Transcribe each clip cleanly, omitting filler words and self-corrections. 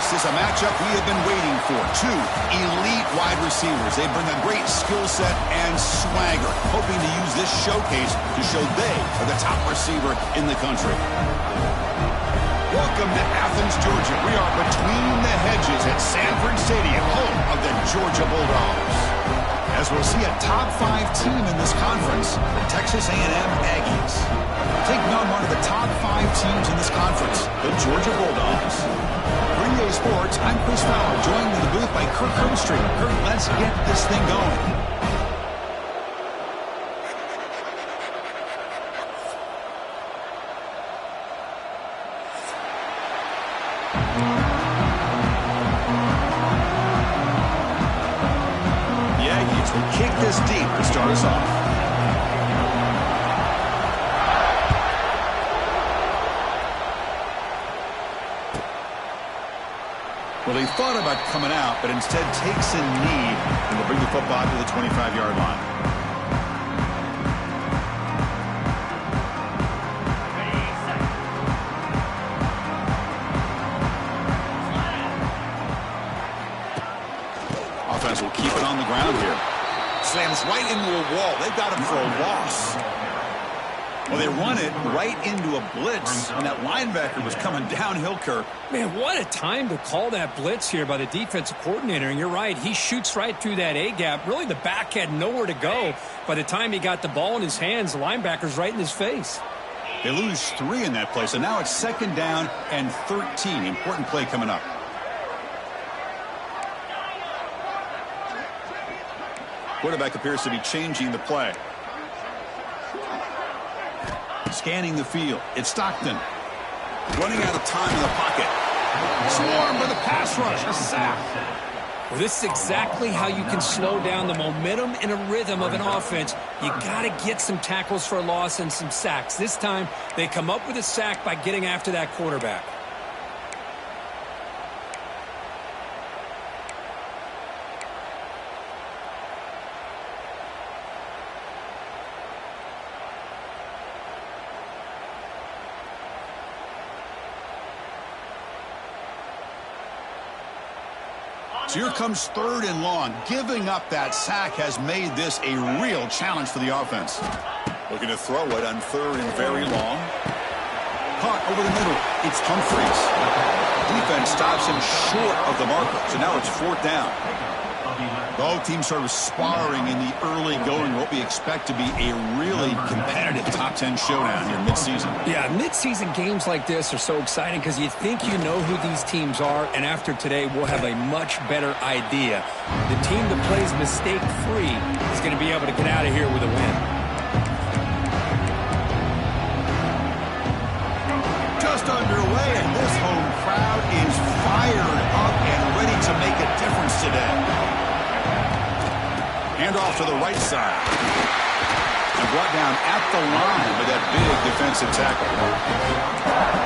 This is a matchup we have been waiting for. Two elite wide receivers. They bring a great skill set and swagger, hoping to use this showcase to show they are the top receiver in the country. Welcome to Athens, Georgia. We are between the hedges at Sanford Stadium, home of the Georgia Bulldogs. As we'll see a top 5 team in this conference, the Texas A&M Aggies. Taking on one of the top 5 teams in this conference, the Georgia Bulldogs. For EA Sports, I'm Chris Fowler, joined in the booth by Kirk Herbstreit. Kirk, let's get this thing going. Kick this deep to start us off. Well, he thought about coming out, but instead takes a knee and will bring the football to the 25-yard line. Offense will keep it on the ground here. Slams right into a wall. They've got him for a loss. Well, they run it right into a blitz, and that linebacker was coming downhill, Kirk. Man, what a time to call that blitz here by the defensive coordinator. And you're right, he shoots right through that A-gap. Really, the back had nowhere to go. By the time he got the ball in his hands, the linebacker's right in his face. They lose 3 in that play, so now it's 2nd down and 13. Important play coming up. Quarterback appears to be changing the play. Scanning the field. It's Stockton. Running out of time in the pocket. Swarmed by the pass rush. A sack. Well, this is exactly how you can slow down the momentum and a rhythm of an offense. You got to get some tackles for a loss and some sacks. This time, they come up with a sack by getting after that quarterback. So here comes 3rd and long. Giving up that sack has made this a real challenge for the offense. Looking to throw it on 3rd and very long. Caught over the middle. It's Humphreys. Defense stops him short of the marker. So now it's 4th down. Both teams sort of sparring in the early going, what we expect to be a really competitive top 10 showdown here mid-season. Yeah, mid-season games like this are so exciting because you think you know who these teams are, and after today, we'll have a much better idea. The team that plays mistake-free is going to be able to get out of here with a win. Just underway, and this home crowd is fired up and ready to make a difference today. Hand off to the right side. And brought down at the line with that big defensive tackle.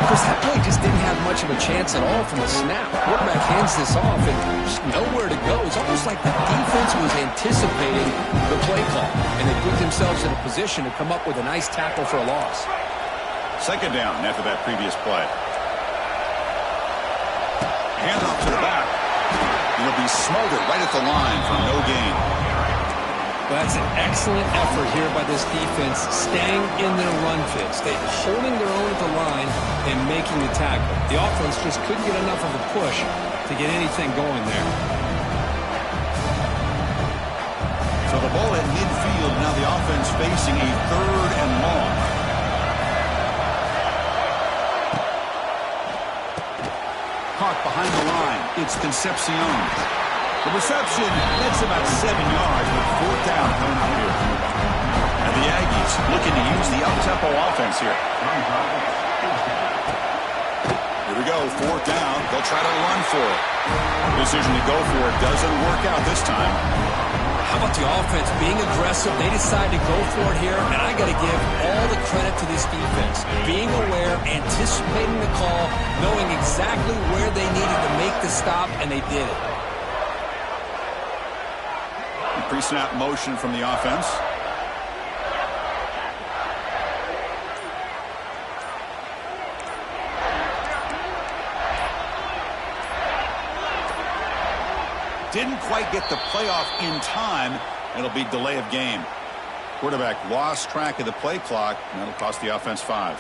Because that play just didn't have much of a chance at all from the snap. Quarterback hands this off and there's nowhere to go. It's almost like the defense was anticipating the play call. And they put themselves in a position to come up with a nice tackle for a loss. 2nd down after that previous play. Hand off to the back. It'll be smothered right at the line for no gain. Well, that's an excellent effort here by this defense, staying in their run fits. They're holding their own at the line and making the tackle. The offense just couldn't get enough of a push to get anything going there. So the ball at midfield, now the offense facing a 3rd and long. Caught behind the line. It's Concepcion. The reception, that's about 7 yards, but 4th down coming up here. And the Aggies looking to use the up-tempo offense here. Here we go, 4th down. They'll try to run for it. Decision to go for it doesn't work out this time. How about the offense being aggressive? They decide to go for it here, and I got to give all the credit to this defense. Being aware, anticipating the call, knowing exactly where they needed to make the stop, and they did it. Pre-snap motion from the offense. Didn't quite get the playoff in time. It'll be delay of game. Quarterback lost track of the play clock, and that'll cost the offense 5.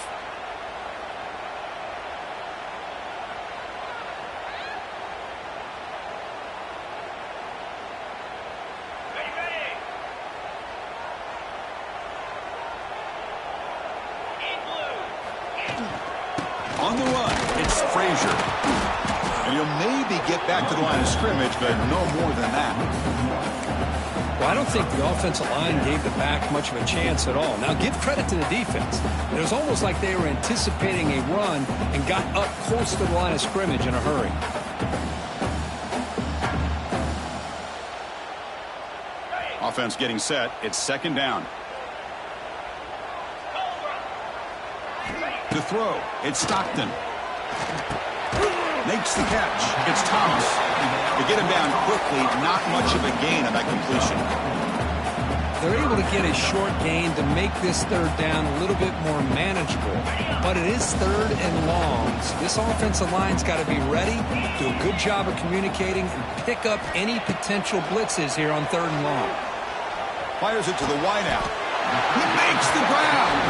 On the run, it's Frazier. And he'll maybe get back to the line of scrimmage, but no more than that. Well, I don't think the offensive line gave the back much of a chance at all. Now, give credit to the defense. It was almost like they were anticipating a run and got up close to the line of scrimmage in a hurry. Offense getting set. It's second down. To throw, it's Stockton. Makes the catch. It's Thomas. To get him down quickly, not much of a gain on that completion. They're able to get a short gain to make this third down a little bit more manageable. But it is third and long. So this offensive line's got to be ready, do a good job of communicating, and pick up any potential blitzes here on third and long. Fires it to the wideout. He makes the ground.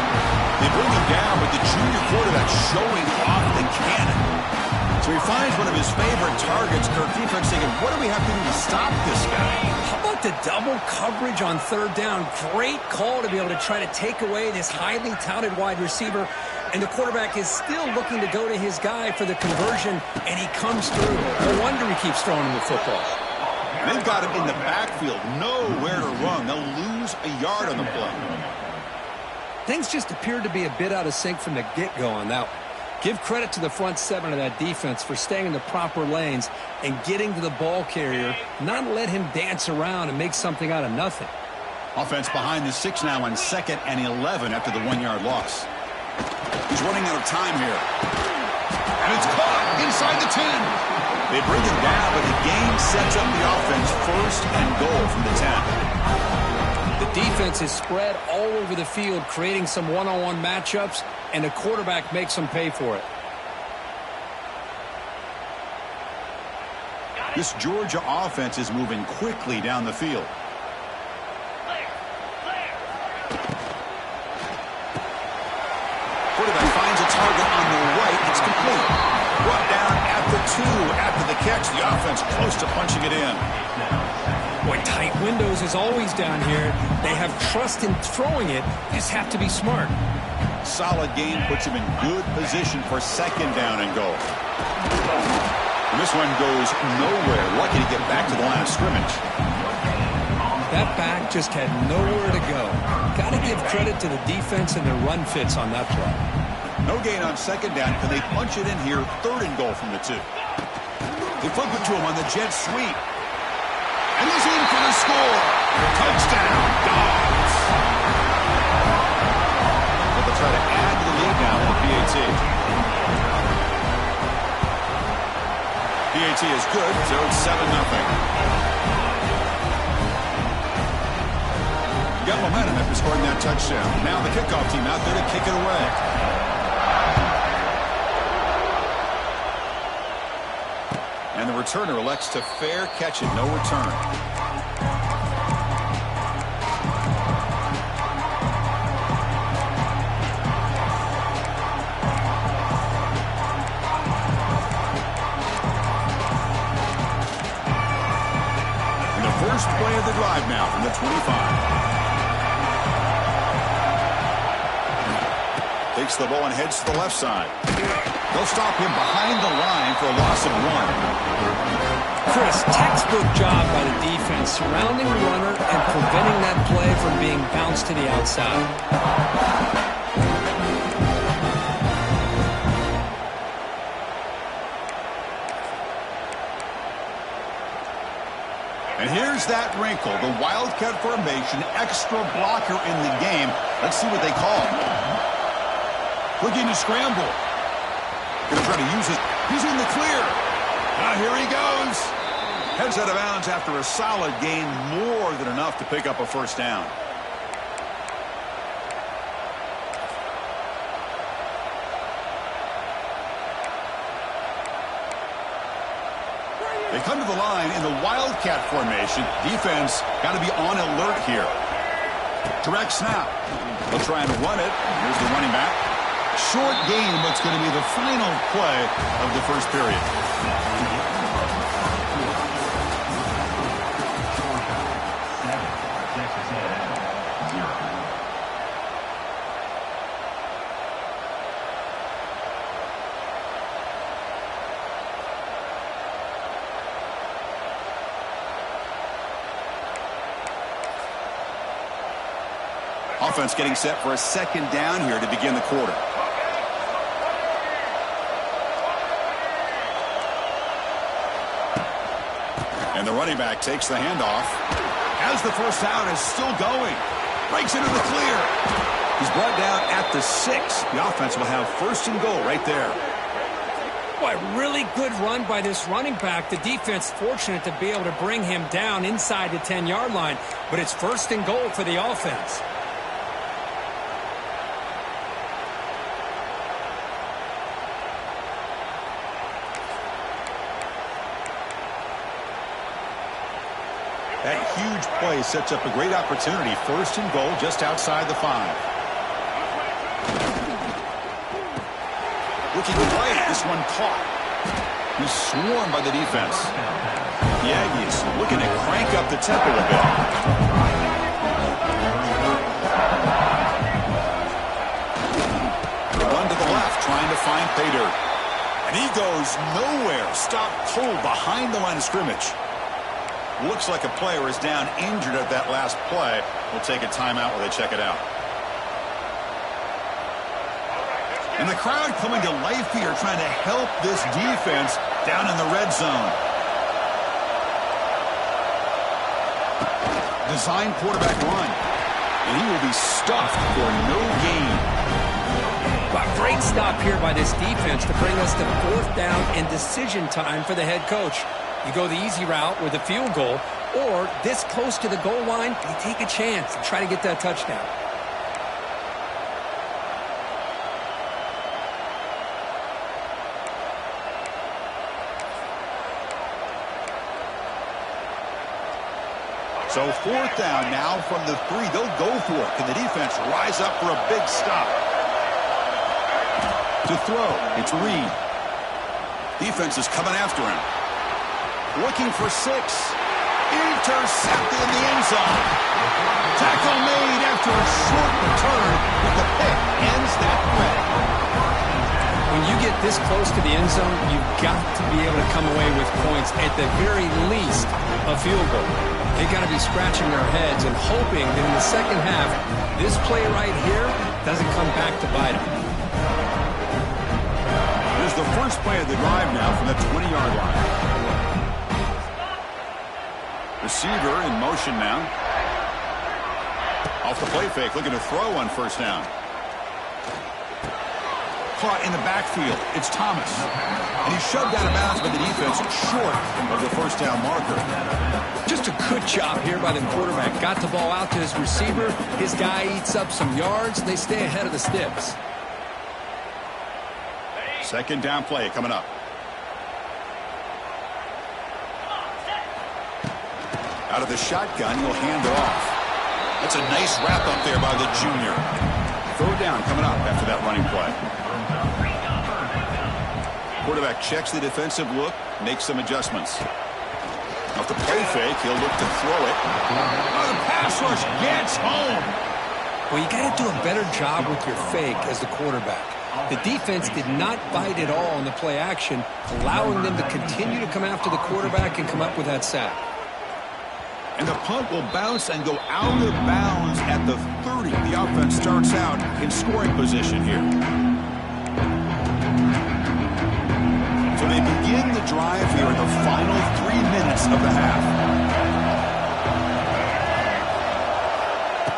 They bring him down with the junior quarterback showing off the cannon. So he finds one of his favorite targets. Kirk defense thinking, what do we have to do to stop this guy? How about the double coverage on third down? Great call to be able to try to take away this highly touted wide receiver. And the quarterback is still looking to go to his guy for the conversion, and he comes through. No wonder he keeps throwing him the football. And they've got him in the backfield, nowhere to run. They'll lose a yard on the play. Things just appeared to be a bit out of sync from the get-go on that one. Give credit to the front seven of that defense for staying in the proper lanes and getting to the ball carrier, not let him dance around and make something out of nothing. Offense behind the 6 now on 2nd and 11 after the 1-yard loss. He's running out of time here. And it's caught inside the 10. They bring him down, but the game sets up the offense 1st and goal from the 10. The defense is spread all over the field, creating some one-on-one matchups, and the quarterback makes them pay for it. This Georgia offense is moving quickly down the field. Quarterback finds a target on the right. It's complete. Brought down at the 2 after the catch. The offense close to punching it in. Boy, tight windows is always down here. They have trust in throwing it. Just have to be smart. Solid game puts him in good position for 2nd down and goal. And this one goes nowhere. Lucky to get back to the line of scrimmage. That back just had nowhere to go. Got to give credit to the defense and their run fits on that play. No gain on 2nd down. Can they punch it in here? 3rd and goal from the 2. They flip it to him on the jet sweep. And he's in for the score. Touchdown, Dogs. But they'll try to add to the lead now with the PAT. PAT is good, so it's 7-0. Got momentum after scoring that touchdown. Now the kickoff team out there to kick it away. And the returner elects to fair catch it, no return. And the first play of the drive now from the 25. Takes the ball and heads to the left side. They'll stop him behind the line for a loss of 1. Chris, textbook job by the defense, surrounding the runner and preventing that play from being bounced to the outside. And here's that wrinkle, the Wildcat formation, extra blocker in the game. Let's see what they call. Looking to scramble. Going to try to use it. He's in the clear. Now here he goes. Heads out of bounds after a solid gain, more than enough to pick up a 1st down. They come to the line in the Wildcat formation. Defense got to be on alert here. Direct snap. They'll try and run it. Here's the running back. Short game, but it's going to be the final play of the first period. Offense getting set for a second down here to begin the quarter. And the running back takes the handoff. As the first down is still going. Breaks into the clear. He's brought down at the 6. The offense will have first and goal right there. Boy, really good run by this running back. The defense fortunate to be able to bring him down inside the 10-yard line. But it's first and goal for the offense. That huge play sets up a great opportunity. First and goal just outside the 5. Looking right, this one caught. He's swarmed by the defense. The Aggies looking to crank up the tempo a bit. The run to the left, trying to find pay dirt. And he goes nowhere. Stopped cold behind the line of scrimmage. Looks like a player is down injured at that last play. We'll take a timeout while they check it out. And the crowd coming to life here, trying to help this defense down in the red zone. Design quarterback run. And he will be stuffed for no gain. But great stop here by this defense to bring us to fourth down and decision time for the head coach. You go the easy route with a field goal, or this close to the goal line, you take a chance and try to get that touchdown. So fourth down now from the 3. They'll go for it. Can the defense rise up for a big stop? To throw, it's Reed. Defense is coming after him. Looking for 6. Intercepted in the end zone. Tackle made after a short return, but the pick ends that play. When you get this close to the end zone, you've got to be able to come away with points, at the very least, a field goal. They've got to be scratching their heads and hoping that in the second half, this play right here doesn't come back to bite them. Here's the first play of the drive now from the 20-yard line. Receiver in motion now. Off the play fake, looking to throw on first down. Caught in the backfield. It's Thomas. And he's shoved out of bounds by the defense short of the first down marker. Just a good job here by the quarterback. Got the ball out to his receiver. His guy eats up some yards. They stay ahead of the sticks. Second down play coming up. Out of the shotgun, he'll hand it off. That's a nice wrap up there by the junior. Third down coming up after that running play. Quarterback checks the defensive look, makes some adjustments. Off the play fake, he'll look to throw it. Oh, the pass rush gets home. Well, you got to do a better job with your fake as the quarterback. The defense did not bite at all on the play action, allowing them to continue to come after the quarterback and come up with that sack. And the punt will bounce and go out of bounds at the 30. The offense starts out in scoring position here. So they begin the drive here in the final 3 minutes of the half.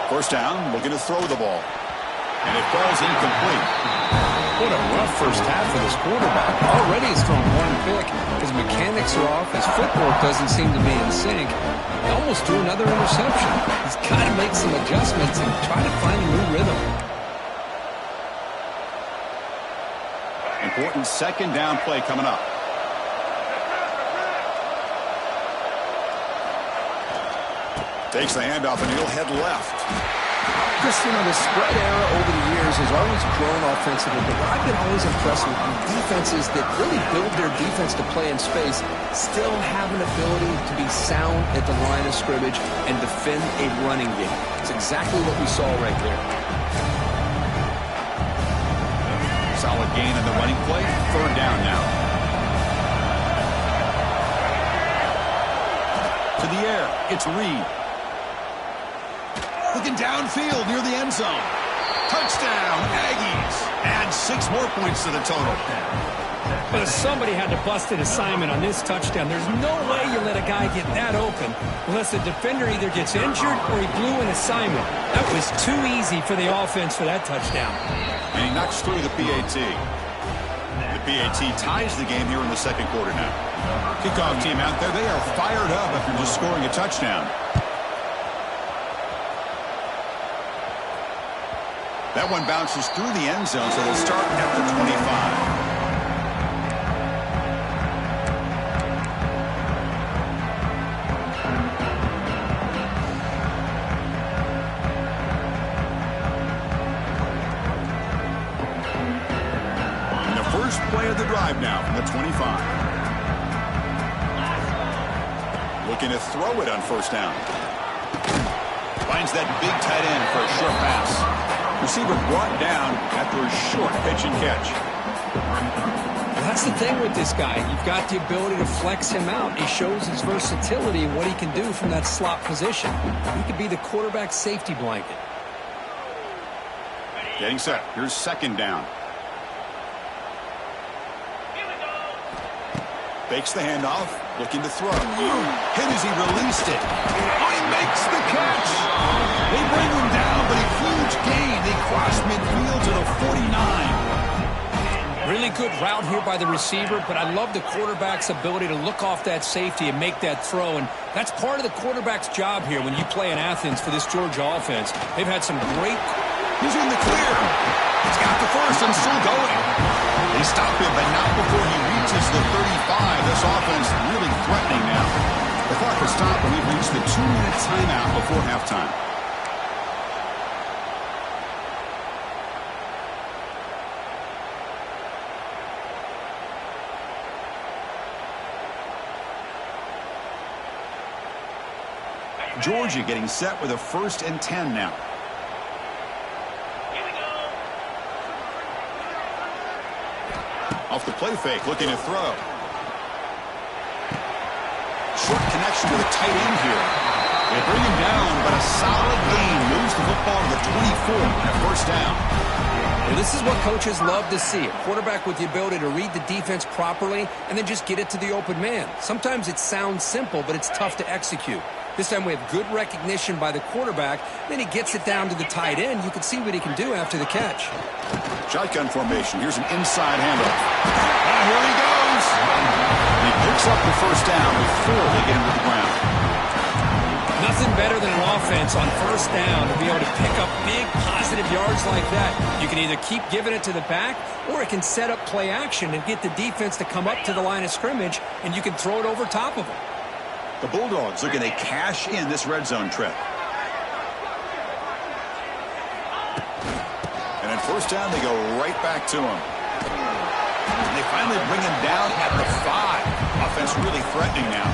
First down, looking to throw the ball. And it falls incomplete. What a rough first half for this quarterback. Already he's thrown one pick. His mechanics are off. His footwork doesn't seem to be in sync. He almost threw another interception. He's got to make some adjustments and try to find a new rhythm. Important second down play coming up. Takes the handoff, and he'll head left. Chris, you know, the spread era over the years has always grown offensively, but what I've been always impressed with defenses that really build their defense to play in space still have an ability to be sound at the line of scrimmage and defend a running game. It's exactly what we saw right there. Solid gain in the running play. Third down now. To the air. It's Reed. Looking downfield near the end zone. Touchdown, Aggies. Add 6 more points to the total. But somebody had to bust an assignment on this touchdown. There's no way you let a guy get that open unless the defender either gets injured or he blew an assignment. That was too easy for the offense for that touchdown. And he knocks through the PAT. The PAT ties the game here in the second quarter now. Kickoff team out there. They are fired up after just scoring a touchdown. That one bounces through the end zone, so they'll start at the 25. And the first play of the drive now from the 25. Looking to throw it on first down. Finds that big tight end for a short pass. Receiver brought down after a short pitch and catch. Well, that's the thing with this guy. You've got the ability to flex him out. He shows his versatility and what he can do from that slot position. He could be the quarterback safety blanket. Getting set. Here's second down. Fakes the handoff. Looking to throw. Hit as he released it. Oh, he makes the catch. They bring him down, but a huge gain. They cross midfield to the 49. Really good route here by the receiver, but I love the quarterback's ability to look off that safety and make that throw. And that's part of the quarterback's job here when you play in Athens for this Georgia offense. They've had some great... He's in the clear. He's got the first and still going. They stop him, but not before he reaches the 35. This offense really threatening now. The clock has stopped, and we've reached the 2-minute timeout before halftime. Georgia getting set with a 1st and 10 now. Off the play fake, looking to throw. Short connection to the tight end here. They bring him down, but a solid gain moves the football to the 24 at first down. Well, this is what coaches love to see. A quarterback with the ability to read the defense properly and then just get it to the open man. Sometimes it sounds simple, but it's tough to execute. This time we have good recognition by the quarterback. Then he gets it down to the tight end. You can see what he can do after the catch. Shotgun formation. Here's an inside handoff. And here he goes. He picks up the first down before they get him to the ground. Nothing better than an offense on first down to be able to pick up big positive yards like that. You can either keep giving it to the back, or it can set up play action and get the defense to come up to the line of scrimmage, and you can throw it over top of them. The Bulldogs looking to cash in this red zone trip. And at first down, they go right back to him. And they finally bring him down at the 5. Offense really threatening now.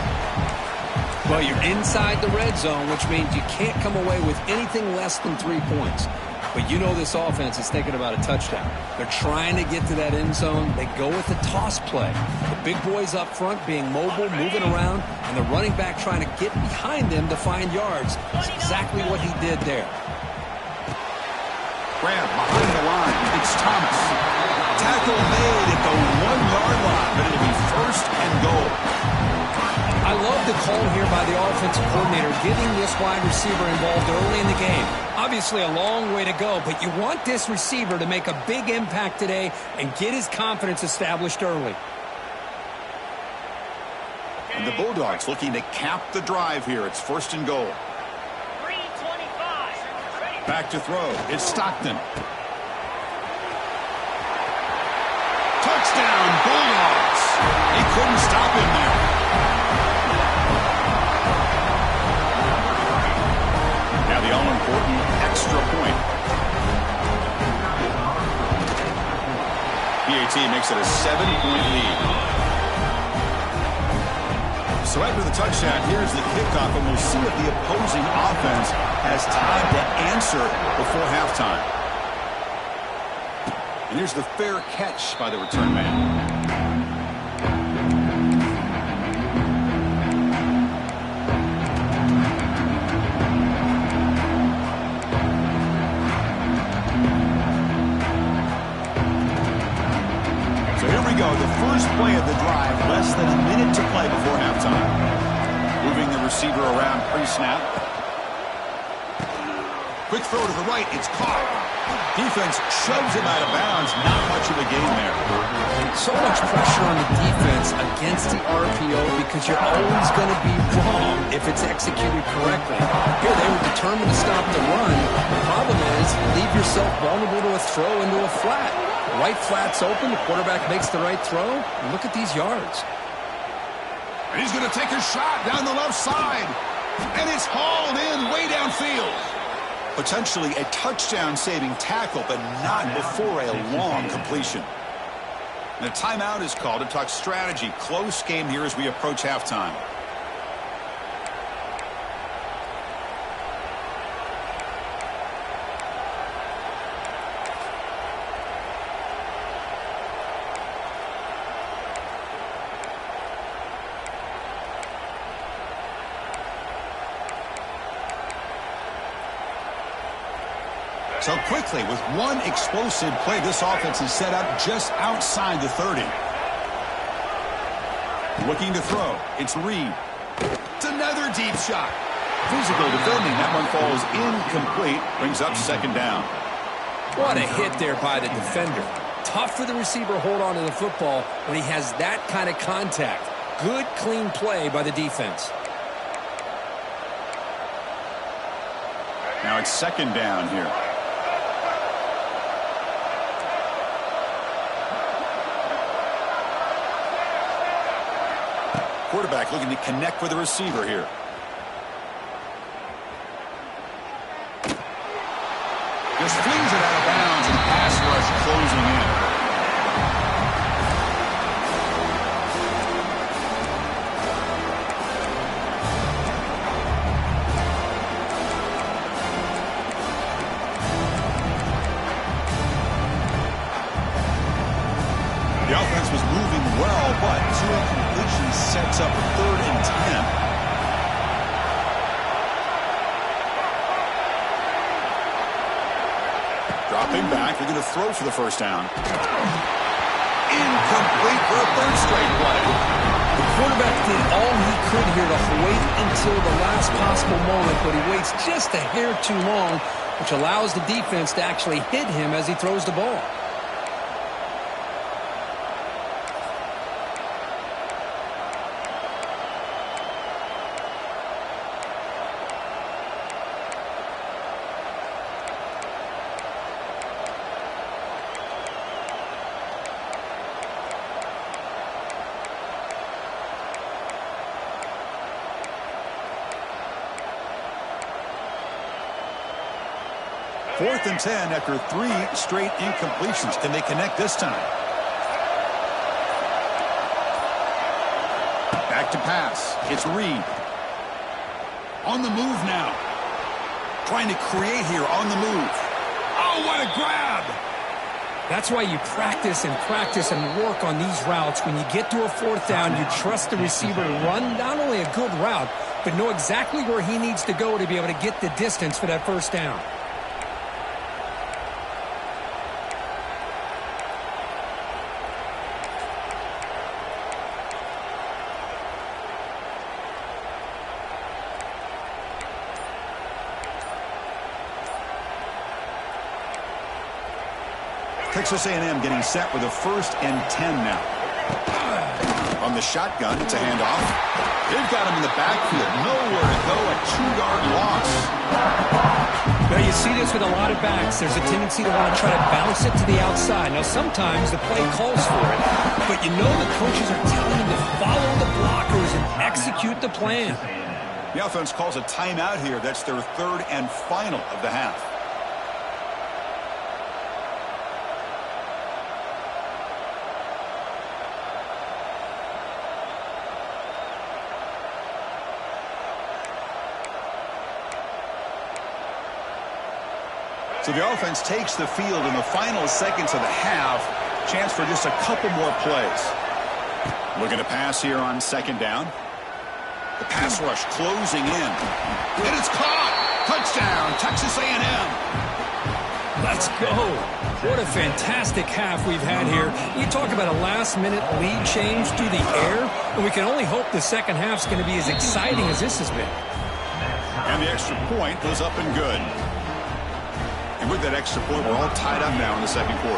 Well, you're inside the red zone, which means you can't come away with anything less than 3 points. But you know this offense is thinking about a touchdown. They're trying to get to that end zone. They go with the toss play. The big boys up front being mobile, moving around, and the running back trying to get behind them to find yards. That's exactly what he did there. Grab behind the line. It's Thomas. Tackle made at the 1-yard line, but it'll be first and goal. I love the call here by the offensive coordinator, getting this wide receiver involved early in the game. Obviously a long way to go, but you want this receiver to make a big impact today and get his confidence established early. And the Bulldogs looking to cap the drive here. It's first and goal. 3:25. Back to throw. It's Stockton. Touchdown, Bulldogs. He couldn't stop him there. team makes it a 7-point lead. So after the touchdown, here's the kickoff, and we'll see if the opposing offense has time to answer before halftime. And here's the fair catch by the return man. The first play of the drive, less than a minute to play before halftime. Moving the receiver around pre-snap. Quick throw to the right, it's caught. Defense shoves him out of bounds, not much of a gain there. So much pressure on the defense against the RPO because you're always going to be wrong if it's executed correctly. Here they were determined to stop the run. The problem is you leave yourself vulnerable to a throw into a flat. The right flat's open, the quarterback makes the right throw, and look at these yards. And he's going to take a shot down the left side. And it's hauled in way downfield. Potentially a touchdown-saving tackle, but not before a long completion. And a timeout is called to talk strategy. Close game here as we approach halftime. So quickly, with one explosive play, this offense is set up just outside the 30. Looking to throw. It's Reed. It's another deep shot. Physical defending. That one falls incomplete. Brings up second down. What a hit there by the defender. Tough for the receiver to hold on to the football when he has that kind of contact. Good, clean play by the defense. Now it's second down here. Quarterback looking to connect with the receiver here. Just flings it out of bounds and pass rush closing in. The offense was moving well, but two incompletions sets up 3rd and 10. Dropping back, they're going to throw for the first down. Incomplete for a 3rd straight play. The quarterback did all he could here to wait until the last possible moment, but he waits just a hair too long, which allows the defense to actually hit him as he throws the ball. Fourth and 10 after 3 straight incompletions. Can they connect this time? Back to pass. It's Reed. On the move now. Trying to create here on the move. Oh, what a grab! That's why you practice and work on these routes. When you get to a 4th down, you trust the receiver to run not only a good route, but know exactly where he needs to go to be able to get the distance for that 1st down. Texas A&M getting set with a 1st and 10 now. On the shotgun, it's a handoff. They've got him in the backfield. Nowhere to go, a 2-yard loss. Well, you see this with a lot of backs. There's a tendency to want to try to bounce it to the outside. Now, sometimes the play calls for it, but you know the coaches are telling him to follow the blockers and execute the plan. The offense calls a timeout here. That's their 3rd and final of the half. So the offense takes the field in the final seconds of the half. Chance for just a couple more plays. Looking to pass here on second down. The pass rush closing in. And it's caught. Touchdown, Texas A&M. Let's go. What a fantastic half we've had here. We talk about a last-minute lead change through the air, and we can only hope the second half's going to be as exciting as this has been. And the extra point goes up and good. And with that extra point, we're all tied up now in the second quarter.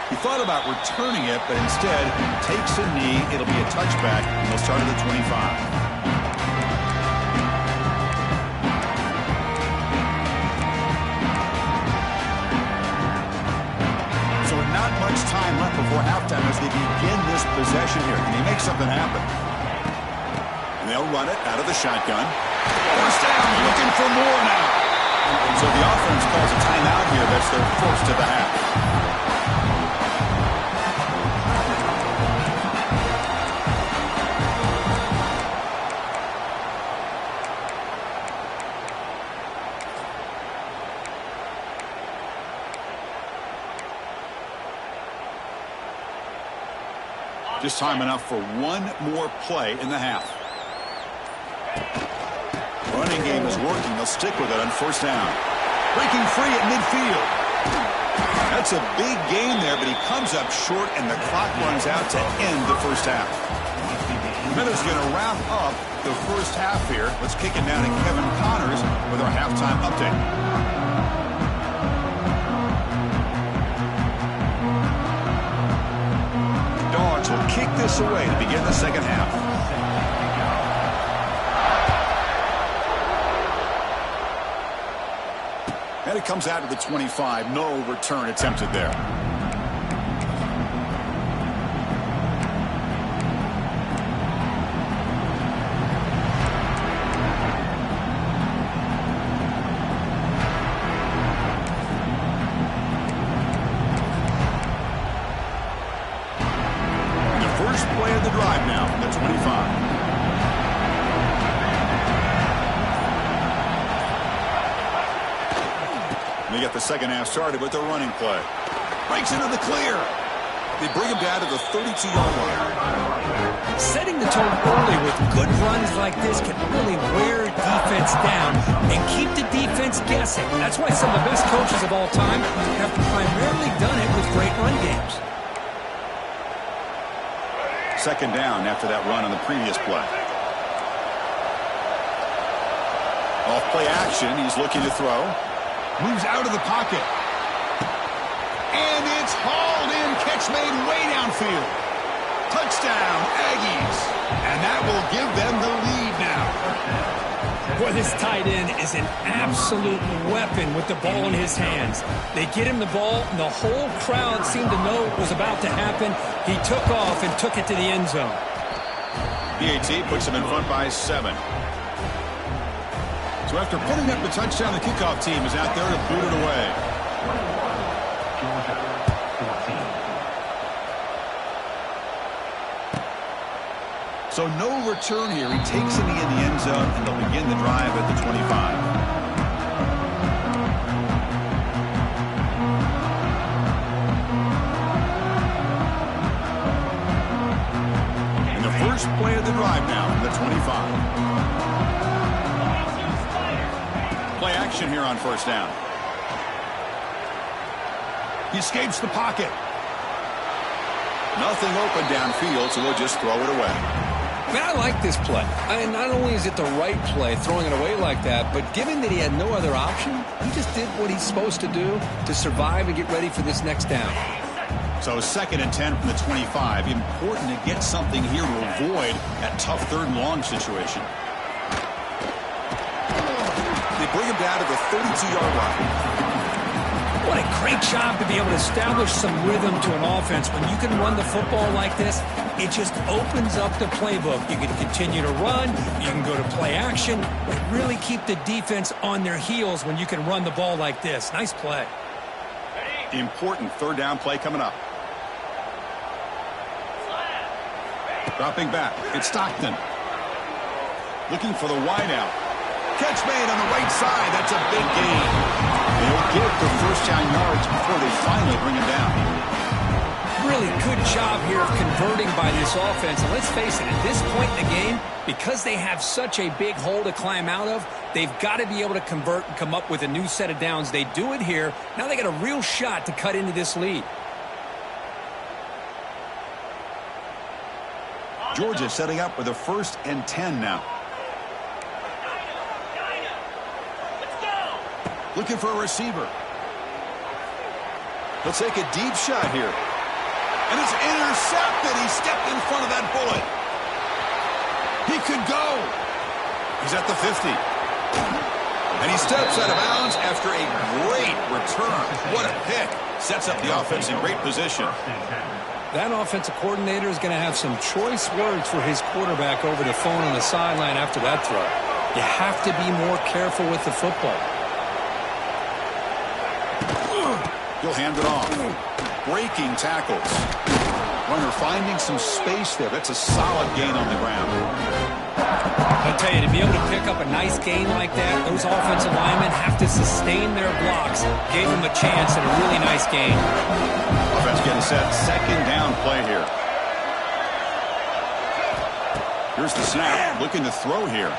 He thought about returning it, but instead takes a knee. It'll be a touchback, and they'll start at the 25. So not much time left before halftime as they begin this possession here. Can he make something happen? And they'll run it out of the shotgun. First down, looking for more now. So the offense calls a timeout here. That's their first of the half. Just time enough for one more play in the half. Running game is working. They'll stick with it on first down. Breaking free at midfield. That's a big gain there, but he comes up short, and the clock runs out to end the first half. Meadows going to wrap up the first half here. Let's kick it down to Kevin Connors with our halftime update. Will kick this away to begin the second half. And it comes out to the 25. No return attempted there. They get the second half started with their running play. Breaks into the clear. They bring him down to the 32-yard line. Setting the tone early with good runs like this can really wear defense down and keep the defense guessing. That's why some of the best coaches of all time have primarily done it with great run games. Second down after that run on the previous play. Off play action. He's looking to throw. Moves out of the pocket. And it's hauled in. Catch made way downfield. Touchdown, Aggies. And that will give them the lead now. Boy, this tight end is an absolute weapon with the ball in his hands. They get him the ball, and the whole crowd seemed to know what was about to happen. He took off and took it to the end zone. BAT puts him in front by 7. So after putting up the touchdown, the kickoff team is out there to boot it away. So no return here. He takes it in the end zone, and they'll begin the drive at the 25. And the first play of the drive now from the 25. Play action here on first down. He escapes the pocket. Nothing open downfield, so we'll just throw it away. Man, I like this play. Not only is it the right play, throwing it away like that, but given that he had no other option, he just did what he's supposed to do to survive and get ready for this next down. So 2nd and 10 from the 25. Important to get something here to avoid that tough 3rd and long situation. They bring him down to the 32-yard line. What a great job to be able to establish some rhythm to an offense. When you can run the football like this, it just opens up the playbook. You can continue to run, you can go to play action, but really keep the defense on their heels when you can run the ball like this. Nice play. Important 3rd down play coming up. Dropping back. It's Stockton. Looking for the wideout. Catch made on the right side. That's a big gain. They'll get the first down yards before they finally bring him down. Really good job here of converting by this offense. And let's face it, at this point in the game, because they have such a big hole to climb out of, they've got to be able to convert and come up with a new set of downs. They do it here. Now they got a real shot to cut into this lead. Georgia setting up with a 1st and 10 now. Looking for a receiver. Let's take a deep shot here. And it's intercepted. He stepped in front of that bullet. He could go. He's at the 50. And he steps out of bounds after a great return. What a pick. Sets up the offense in great position. That offensive coordinator is going to have some choice words for his quarterback over the phone on the sideline after that throw. You have to be more careful with the football. He'll hand it off. Breaking tackles. Runner finding some space there. That's a solid gain on the ground. I'll tell you, to be able to pick up a nice gain like that, those offensive linemen have to sustain their blocks. Gave them a chance and a really nice gain. Offense getting set. 2nd down play here. Here's the snap. Looking to throw here.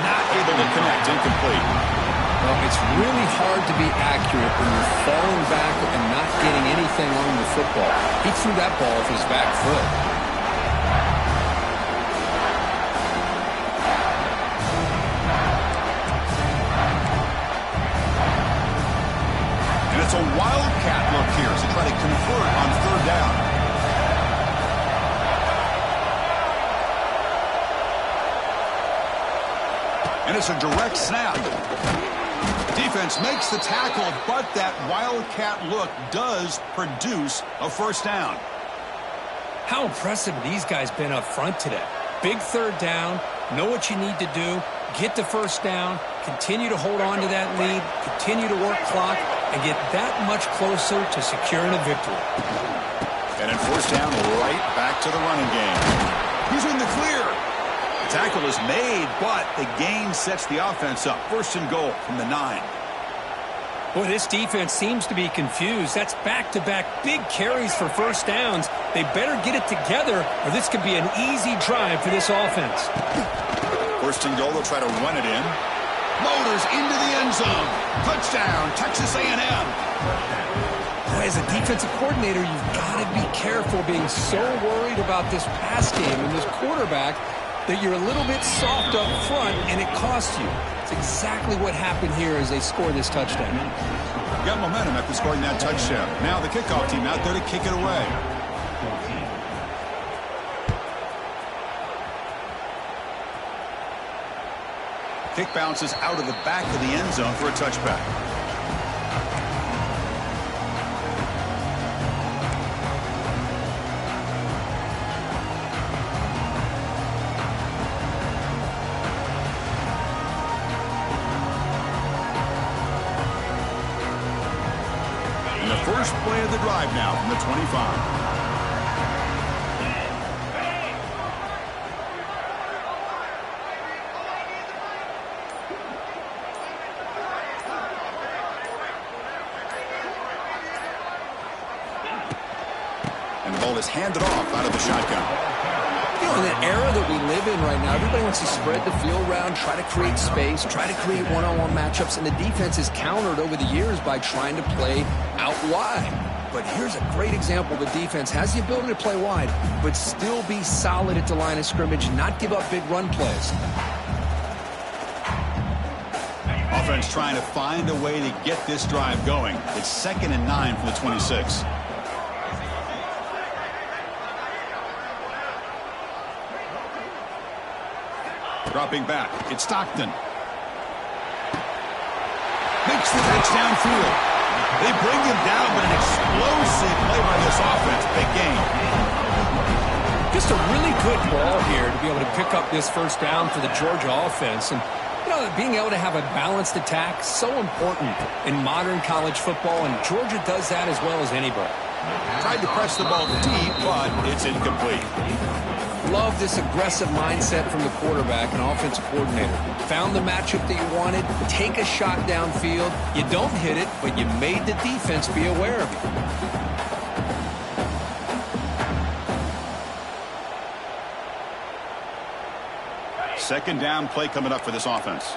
Not able to connect. Incomplete. Well, it's really hard to be accurate when you're falling back and not getting anything on the football. He threw that ball with his back foot. And it's a wildcat look here to try to convert on 3rd down. And it's a direct snap. Defense makes the tackle, but that wildcat look does produce a 1st down. How impressive have these guys been up front today? Big 3rd down, know what you need to do, get the 1st down, continue to hold on to that lead, continue to work clock, and get that much closer to securing a victory. And in 1st down, right back to the running game. He's in the clear. The tackle is made, but the gain sets the offense up. 1st and goal from the 9. Boy, this defense seems to be confused. That's back-to-back big carries for 1st downs. They better get it together, or this could be an easy drive for this offense. 1st and goal, they'll try to run it in. Motors into the end zone. Touchdown, Texas A&M. Boy, as a defensive coordinator, you've got to be careful being so worried about this pass game and this quarterback that you're a little bit soft up front, and it costs you. It's exactly what happened here as they score this touchdown. Got momentum after scoring that touchdown. Now the kickoff team out there to kick it away. Kick bounces out of the back of the end zone for a touchback. First play of the drive now from the 25. And the ball is handed off out of the shotgun. You know, in the era that we live in right now, everybody wants to spread the field around, try to create space, try to create one-on-one matchups, and the defense is countered over the years by trying to play out wide. But here's a great example. The defense has the ability to play wide, but still be solid at the line of scrimmage, not give up big run plays. Offense trying to find a way to get this drive going. It's 2nd and 9 from the 26. Dropping back. It's Stockton. Makes the catch downfield. They bring him down, but an explosive play by this offense. Big gain. Just a really good ball here to be able to pick up this 1st down for the Georgia offense. And, you know, being able to have a balanced attack, so important in modern college football, and Georgia does that as well as anybody. Tried to press the ball deep, but it's incomplete. love this aggressive mindset from the quarterback and offensive coordinator. Found the matchup that you wanted, take a shot downfield. You don't hit it, but you made the defense be aware of it. Second down play coming up for this offense.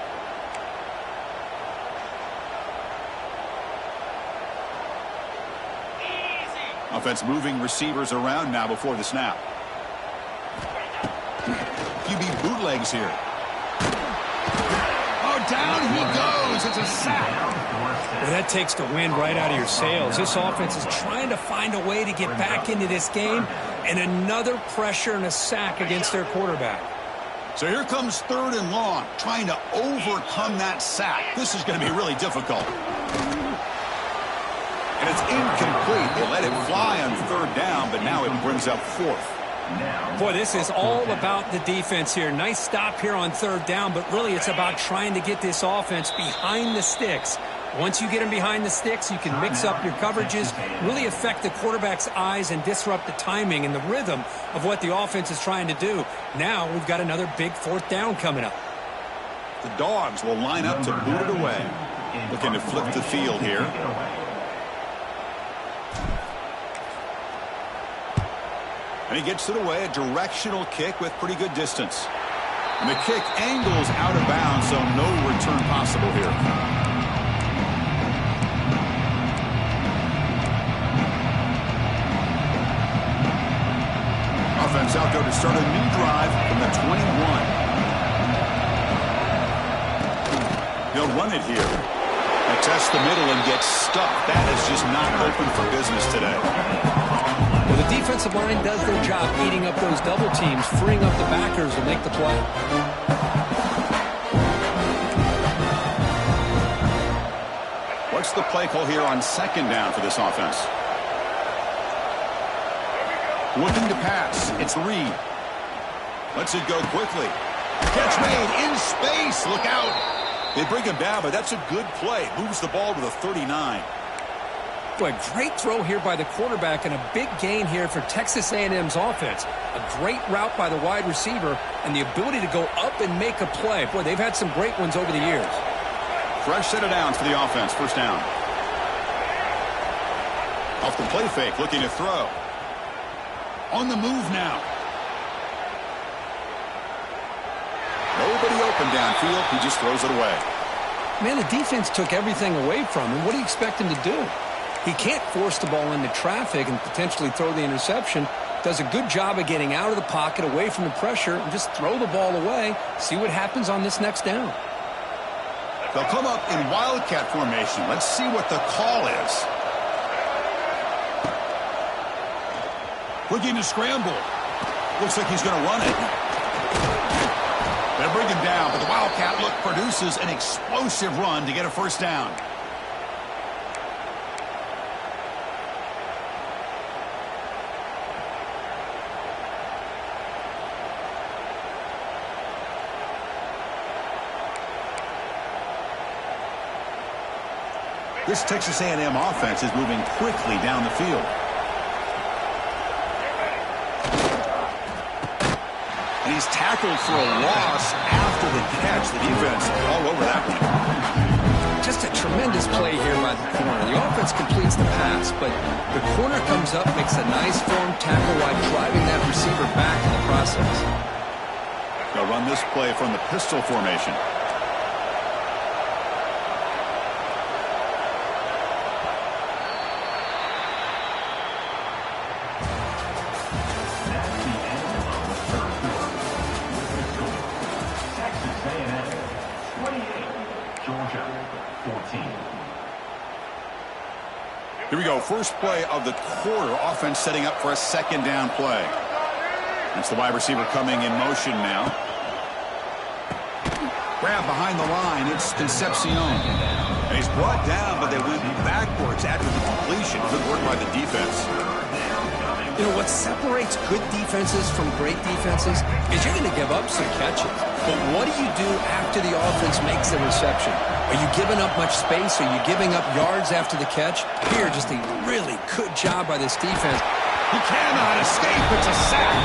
Offense moving receivers around now before the snap. QB bootlegs here. Oh, down he goes. It's a sack. Well, that takes the wind right out of your sails. This offense is trying to find a way to get back into this game, and another pressure and a sack against their quarterback. So here comes third and long, trying to overcome that sack. This is going to be really difficult. And it's incomplete. They let it fly on third down, but now it brings up fourth. Boy, this is all about the defense here. Nice stop here on third down, but really it's about trying to get this offense behind the sticks. Once you get them behind the sticks, you can mix up your coverages, really affect the quarterback's eyes and disrupt the timing and the rhythm of what the offense is trying to do. Now we've got another big fourth down coming up. The Dogs will line up to boot it away. Looking to flip the field here. And he gets it away, a directional kick with pretty good distance. And the kick angles out of bounds, so no return possible here. Offense out there to start a new drive from the 21. He'll run it here. And test the middle and get stuck. That is just not open for business today. Well, the defensive line does their job eating up those double teams, freeing up the backers to make the play. What's the play call here on second down for this offense? Looking to pass. It's Reed. Lets it go quickly. Catch made in space. Look out. They bring him down, but that's a good play. Moves the ball to the 39. Boy, great throw here by the quarterback and a big gain here for Texas A&M's offense. A great route by the wide receiver and the ability to go up and make a play. Boy, they've had some great ones over the years. Fresh set of downs for the offense. First down. Off the play fake, looking to throw. On the move now. Nobody open downfield. He just throws it away. Man, the defense took everything away from him. What do you expect him to do? He can't force the ball into traffic and potentially throw the interception. Does a good job of getting out of the pocket, away from the pressure, and just throw the ball away. See what happens on this next down. They'll come up in wildcat formation. Let's see what the call is. Looking to scramble. Looks like he's going to run it. They'll bring him down, but the wildcat look produces an explosive run to get a first down. This Texas A&M offense is moving quickly down the field. And he's tackled for a loss after the catch. The defense all over that one. Just a tremendous play here by the corner. The offense completes the pass, but the corner comes up, makes a nice form tackle while driving that receiver back in the process. They'll run this play from the pistol formation. Here we go. First play of the quarter. Offense setting up for a second down play. It's the wide receiver coming in motion now. Grab behind the line. It's Concepcion. And he's brought down, but they went backwards after the completion. Good work by the defense. You know, what separates good defenses from great defenses is you're going to give up some catches. But what do you do after the offense makes the reception? Are you giving up much space? Are you giving up yards after the catch? Here, just a really good job by this defense. He cannot escape. It's a sack.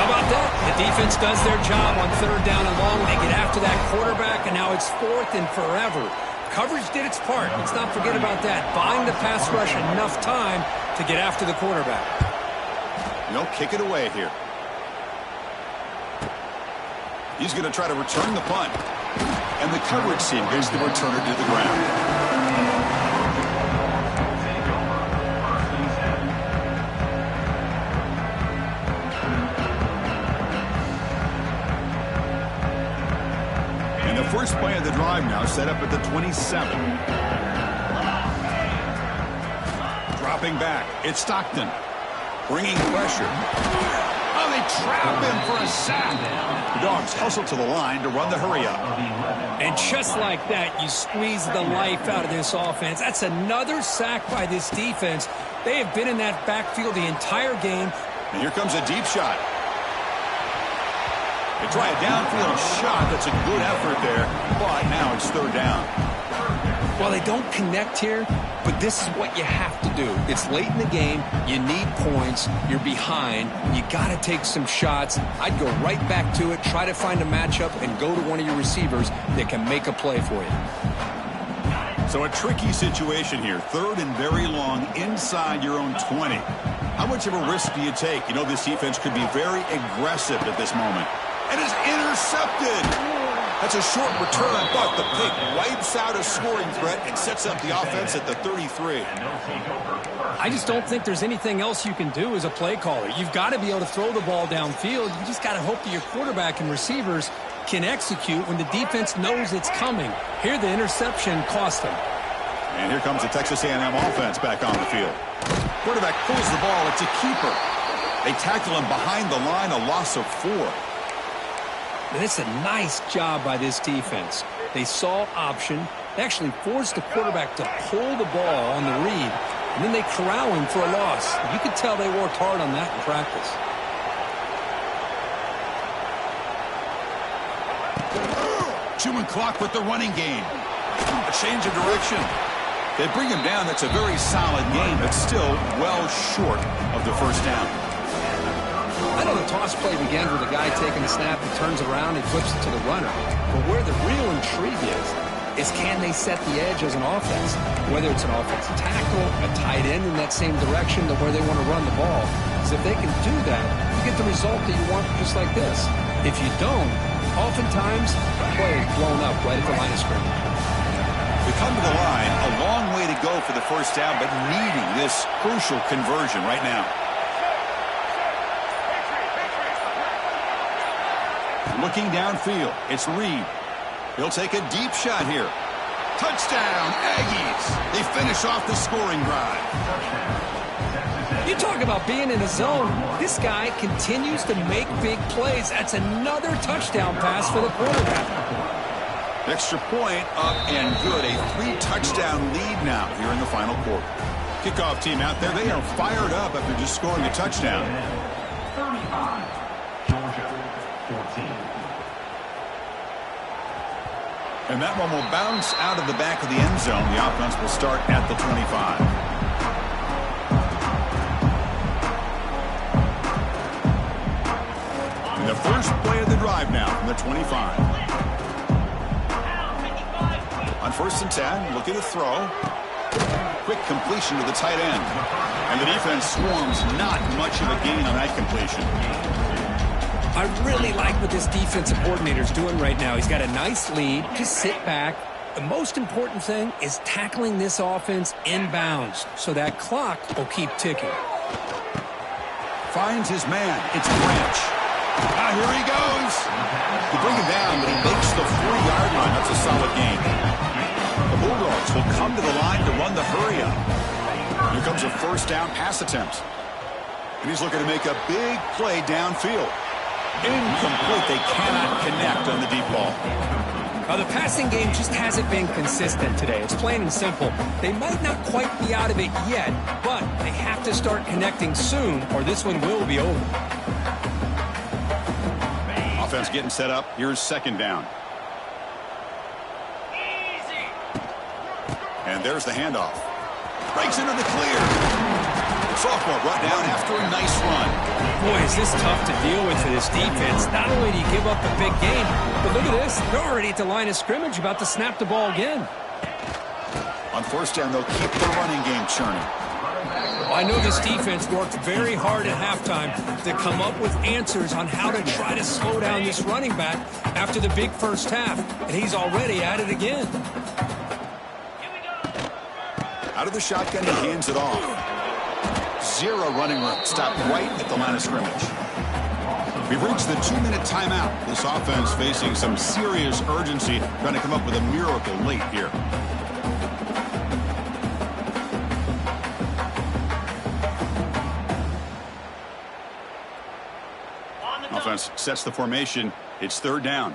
How that. The defense does their job on third down and long. They get after that quarterback, and now it's fourth and forever. Coverage did its part. Let's not forget about that. Buying the pass rush enough time to get after the quarterback. They'll kick it away here. He's going to try to return the punt. And the coverage team gets the returner to the ground. First play of the drive now set up at the 27. Dropping back. It's Stockton. Bringing pressure. Oh, they trap him for a sack. The Dogs hustle to the line to run the hurry up. And just like that, you squeeze the life out of this offense. That's another sack by this defense. They have been in that backfield the entire game. And here comes a deep shot. They try a downfield shot. That's a good effort there, but now it's third down. Well, they don't connect here, but this is what you have to do. It's late in the game. You need points. You're behind. You got to take some shots. I'd go right back to it, try to find a matchup, and go to one of your receivers that can make a play for you. So a tricky situation here. Third and very long inside your own 20. How much of a risk do you take? You know this defense could be very aggressive at this moment. And is intercepted. That's a short return, but the pick wipes out a scoring threat and sets up the offense at the 33. I just don't think there's anything else you can do as a play caller. You've got to be able to throw the ball downfield. You just got to hope that your quarterback and receivers can execute when the defense knows it's coming. Here, the interception cost them. And here comes the Texas A&M offense back on the field. Quarterback pulls the ball. It's a keeper. They tackle him behind the line, a loss of 4. And it's a nice job by this defense. They saw option. They actually forced the quarterback to pull the ball on the read, and then they corral him for a loss. You could tell they worked hard on that in practice. Chewing clock with the running game. A change of direction. They bring him down. That's a very solid game, but still well short of the first down. I know the toss play begins with a guy taking the snap, he turns around, and flips it to the runner. But where the real intrigue is can they set the edge as an offense? Whether it's an offensive tackle, a tight end in that same direction to where they want to run the ball. Because if they can do that, you get the result that you want just like this. If you don't, oftentimes, the play is blown up right at the line of scrimmage. We come to the line, a long way to go for the first down, but needing this crucial conversion right now. Looking downfield, it's Reed. He'll take a deep shot here. Touchdown, Aggies. They finish off the scoring drive. You talk about being in a zone. This guy continues to make big plays. That's another touchdown pass for the quarterback. Extra point up and good. A 3-touchdown lead now here in the final quarter. Kickoff team out there, they are fired up after just scoring a touchdown. 35, Georgia, 14. And that one will bounce out of the back of the end zone. The offense will start at the 25. And the first play of the drive now from the 25. On 1st and 10, looking to throw. Quick completion to the tight end. And the defense swarms, not much of a gain on that completion. I really like what this defensive coordinator is doing right now. He's got a nice lead. Just sit back. The most important thing is tackling this offense inbounds so that clock will keep ticking. Finds his man. It's Branch. Here he goes. You bring him down, but he makes the 4-yard line. That's a solid gain. The Bulldogs will come to the line to run the hurry up. Here comes a first down pass attempt. And he's looking to make a big play downfield. Incomplete. They cannot connect on the deep ball. The passing game just hasn't been consistent today. It's plain and simple. They might not quite be out of it yet, but they have to start connecting soon or this one will be over. Offense getting set up. Here's second down. And there's the handoff. Breaks into the clear. Sophomore brought down after a nice run. Boy, is this tough to deal with for this defense. Not only do you give up a big gain, but look at this. They're already at the line of scrimmage about to snap the ball again. On first down, they'll keep the running game churning. Well, I know this defense worked very hard at halftime to come up with answers on how to try to slow down this running back after the big first half, and he's already at it again. Out of the shotgun, he hands it off. 0 running room. Stopped right at the line of scrimmage. We've reached the 2-minute timeout. This offense facing some serious urgency, trying to come up with a miracle late here. Offense sets the formation. It's third down.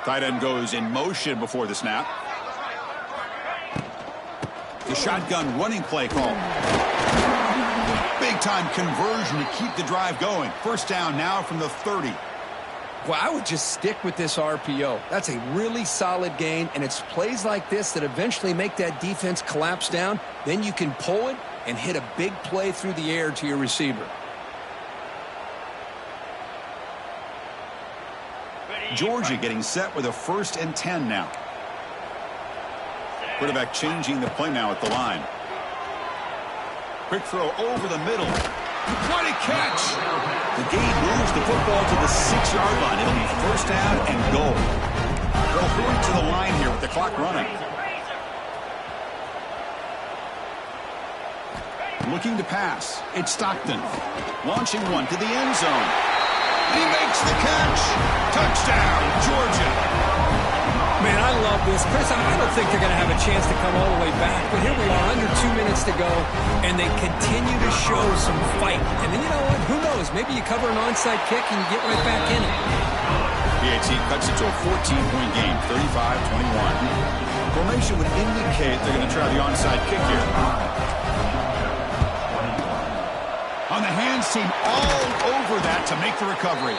Tight end goes in motion before the snap. The shotgun running play call. Big-time conversion to keep the drive going. First down now from the 30. Well, I would just stick with this RPO. That's a really solid gain, and it's plays like this that eventually make that defense collapse down. Then you can pull it and hit a big play through the air to your receiver. Georgia getting set with a 1st and 10 now. Quarterback changing the play now at the line. Quick throw over the middle. What a catch! The gain moves the football to the 6-yard line. It'll be first down and goal. They'll hurry to the line here with the clock running. Looking to pass. It's Stockton. Launching one to the end zone. He makes the catch. Touchdown, Georgia. Man, I love this. Chris, I don't think they're going to have a chance to come all the way back, but here we are, under 2 minutes to go, and they continue to show some fight. And then, you know what? Who knows? Maybe you cover an onside kick and you get right back in it. PAT cuts it to a 14-point game, 35-21. Formation would indicate they're going to try the onside kick here. On the hands team, all over that to make the recovery.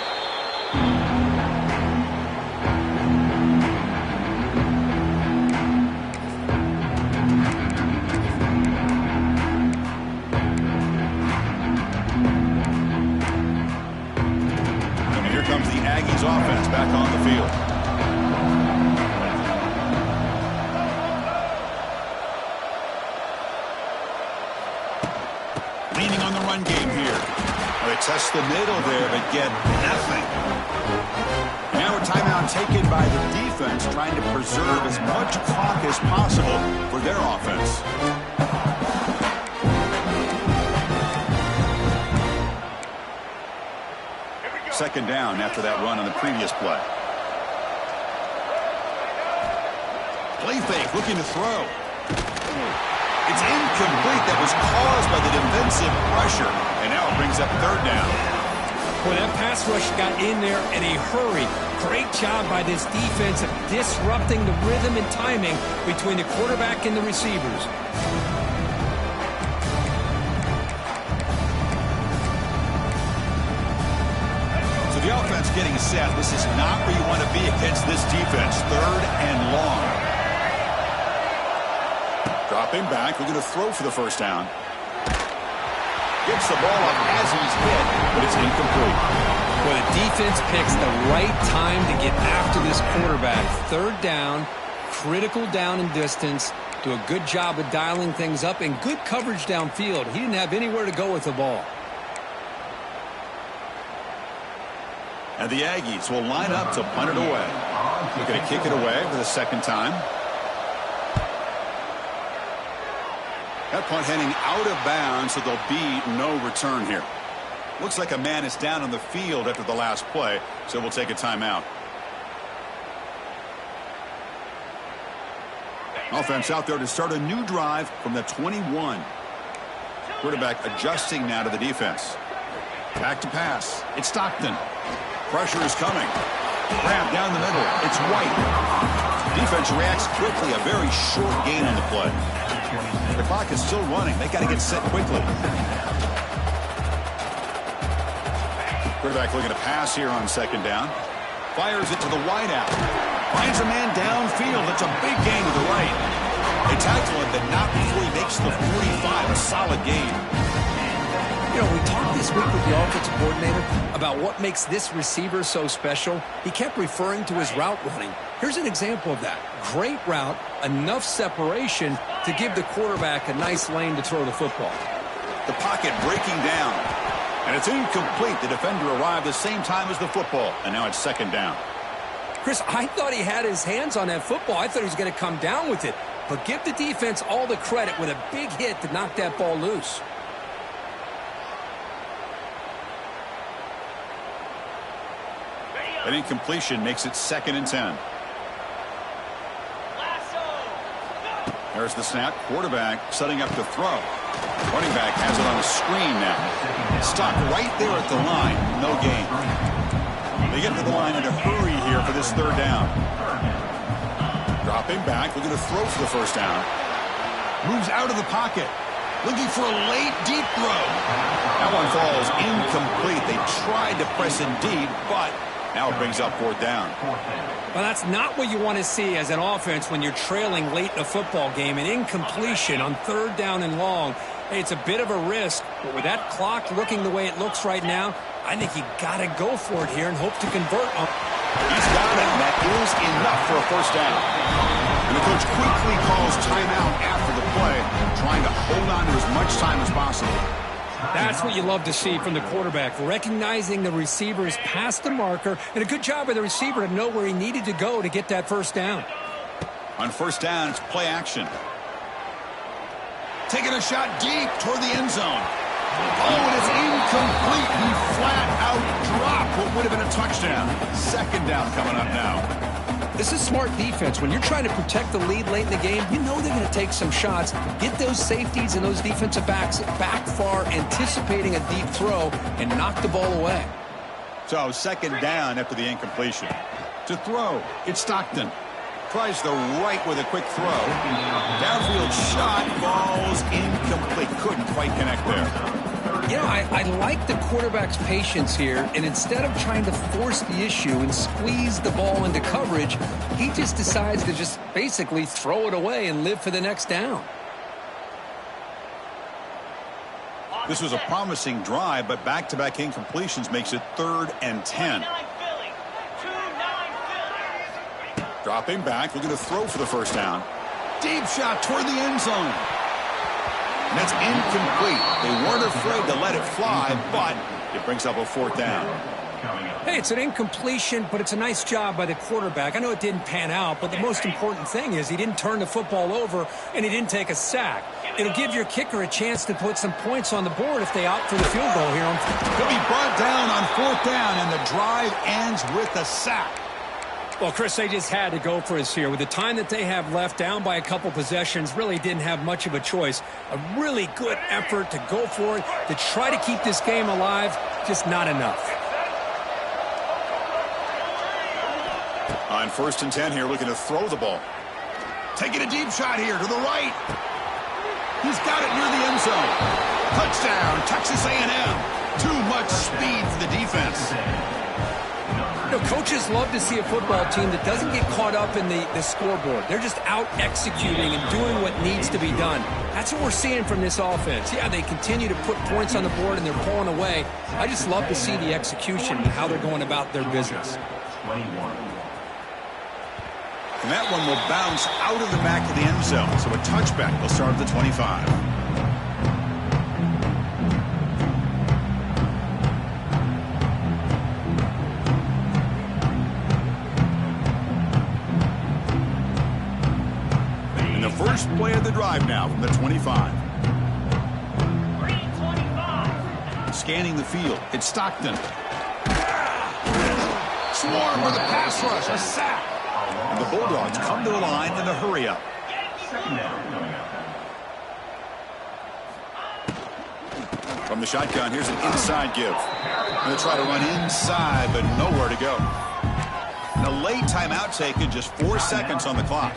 And here comes the Aggies offense back on the field. Leaning on the run game here. They test the middle there, but get nothing. Now a timeout taken by the defense, trying to preserve as much clock as possible for their offense. Second down after that run on the previous play. Play fake, looking to throw. It's incomplete. That was caused by the defensive pressure. And now it brings up third down. Well, that pass rush got in there in a hurry. Great job by this defense of disrupting the rhythm and timing between the quarterback and the receivers. So the offense getting set. This is not where you want to be against this defense. Third and long. Dropping back, looking to throw for the first down. Gets the ball up as he's hit, but it's incomplete. Well, the defense picks the right time to get after this quarterback. Third down, critical down and distance. Do a good job of dialing things up and good coverage downfield. He didn't have anywhere to go with the ball. And the Aggies will line up to punt it away. Looking to kick it away for the second time. That punt heading out of bounds, so there'll be no return here. Looks like a man is down on the field after the last play, so we'll take a timeout. Offense out there to start a new drive from the 21. Quarterback adjusting now to the defense. Back to pass. It's Stockton. Pressure is coming. Grab down the middle. It's White. Defense reacts quickly. A very short gain on the play. The clock is still running. They got to get set quickly. Quarterback looking to pass here on second down. Fires it to the wideout. Finds a man downfield. That's a big gain to the right. They tackle him, but not before he makes the 45. A solid gain. You know, we talked this week with the offensive coordinator about what makes this receiver so special. He kept referring to his route running. Here's an example of that. Great route, enough separation to give the quarterback a nice lane to throw the football. The pocket breaking down. And it's incomplete. The defender arrived the same time as the football. And now it's second down. Chris, I thought he had his hands on that football. I thought he was going to come down with it. But give the defense all the credit with a big hit to knock that ball loose. An incompletion makes it 2nd and 10. There's the snap. Quarterback setting up to throw. Running back has it on the screen now. Stopped right there at the line. No gain. They get to the line in a hurry here for this 3rd down. Dropping back. Looking to throw for the 1st down. Moves out of the pocket. Looking for a late deep throw. That one falls incomplete. They tried to press in deep, but now it brings up 4th down. Well, that's not what you want to see as an offense when you're trailing late in a football game. An incompletion on 3rd down and long. Hey, it's a bit of a risk, but with that clock looking the way it looks right now, I think you got to go for it here and hope to convert. He's got it, and that is enough for a 1st down. And the coach quickly calls timeout after the play, trying to hold on to as much time as possible. That's what you love to see from the quarterback, recognizing the receiver is past the marker, and a good job by the receiver to know where he needed to go to get that 1st down. On 1st down, it's play action. Taking a shot deep toward the end zone. Oh, and it's incomplete. He flat out dropped what would have been a touchdown. 2nd down coming up now. This is smart defense. When you're trying to protect the lead late in the game, you know they're going to take some shots. Get those safeties and those defensive backs back far, anticipating a deep throw, and knock the ball away. So 2nd down after the incompletion. To throw, it's Stockton. Tries the right with a quick throw. Downfield shot falls incomplete. Couldn't quite connect there. You know, I like the quarterback's patience here, and instead of trying to force the issue and squeeze the ball into coverage, he just decides to just basically throw it away and live for the next down. This was a promising drive, but back-to-back incompletions makes it 3rd and 10. Dropping back, looking to throw for the 1st down. Deep shot toward the end zone. And that's incomplete. They weren't afraid to let it fly, but it brings up a 4th down. Hey, it's an incompletion, but it's a nice job by the quarterback. I know it didn't pan out, but the most important thing is he didn't turn the football over and he didn't take a sack. It'll give your kicker a chance to put some points on the board if they opt for the field goal here. He'll be brought down on 4th down, and the drive ends with a sack. Well, Chris, they just had to go for us here. With the time that they have left, down by a couple possessions, really didn't have much of a choice. A really good effort to go for it, to try to keep this game alive, just not enough. On 1st and 10 here, looking to throw the ball. Taking a deep shot here to the right. He's got it near the end zone. Touchdown, Texas A&M. Too much speed for the defense. You know, coaches love to see a football team that doesn't get caught up in the scoreboard. They're just out executing and doing what needs to be done. That's what we're seeing from this offense. Yeah, they continue to put points on the board and they're pulling away. I just love to see the execution and how they're going about their business. And that one will bounce out of the back of the end zone. So a touchback will start at the 25. First play of the drive now from the 25. Scanning the field. It's Stockton. Swarm with a pass rush. A sack. And the Bulldogs come to the line in a hurry-up. From the shotgun, here's an inside give. Going to try to run inside, but nowhere to go. And a late timeout taken, just 4 seconds on the clock.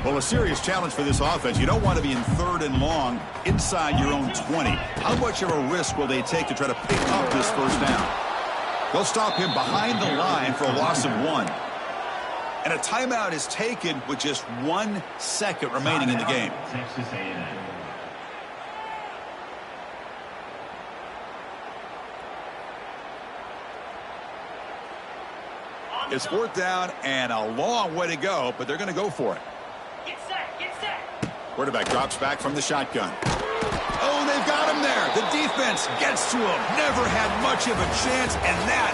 Well, a serious challenge for this offense. You don't want to be in 3rd and long inside your own 20. How much of a risk will they take to try to pick up this 1st down? They'll stop him behind the line for a loss of 1. And a timeout is taken with just 1 second remaining in the game. Texas A&M. It's 4th down and a long way to go, but they're going to go for it. Get set, get set. Quarterback drops back from the shotgun. Oh, they've got him there. The defense gets to him. Never had much of a chance, and that